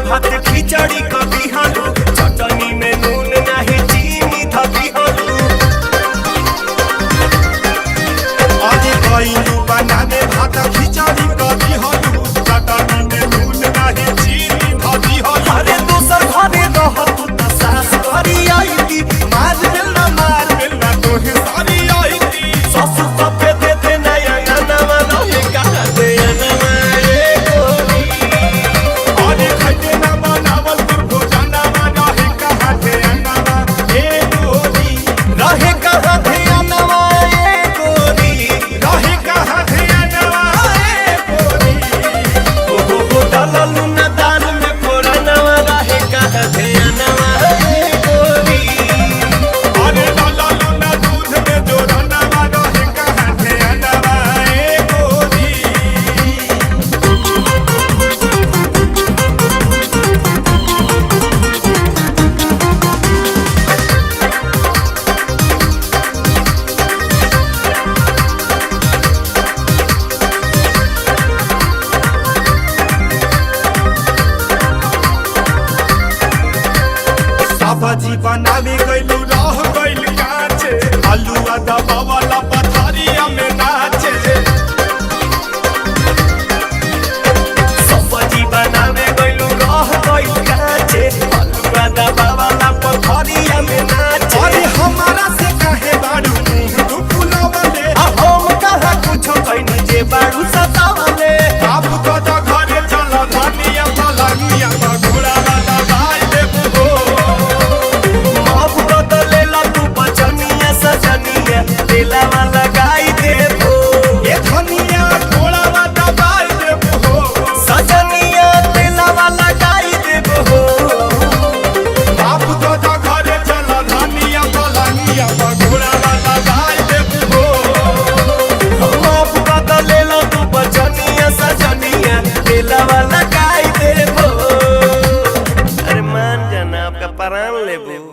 भात खिचड़ी कभी हलू चटनी में नून नहीं चीनी धबी हलू अरे कइलू बनाने भात खिचड़ी कभी हलू चटनी में नून नहीं चीनी धबी हलू। अरे दूसर घरे रह तू त सास करी आई थी मार मिलना तोहे सारी आई थी ससुर सफे देते नया नवा रहे कहा दे नवा रे गोरी अरे खटे ना बनावल तू भोजना रहे कहा थे नवा ए गोरी रहे कहा थे नवा ए गोरी रहे कहा थे नवा ए गोरी हो डाललू न दाल में फोड़ा नवा रहे कहा थे नवा ए गोरी अरे लालू ना दूध में जोड़ा नवा रहे कहा थे नवा ए गोरी। सब्जी बनावे गइलू रह गइल काचे आलू दबा वाला पथरिया में नाचे सब्जी बनावे गइलू रह गइल काचे हलवा दबा वाला पथरिया में नाचे अरे हमारा से काहे बाड़ू तू फुलावले हम कहा कुछो कइनी जे बाड़ू सतावले बाप को तो घरे चल धनिया पलागिया घोड़ा वाला भाई देबू हो अब बदलेला तू बचनिया सजनिया दिलवा लगाई देबो ये धनिया घोड़ा वाला भाई देबू हो सजनिया दिलवा लगाई देबो बाप को तो घरे चल धनिया पलागिया घोड़ा वाला भाई देबू हो अब बदलेला तू बचनिया सजनिया दिलवा लगाई देबो अरे मान जाना आपका प्राण लेबो।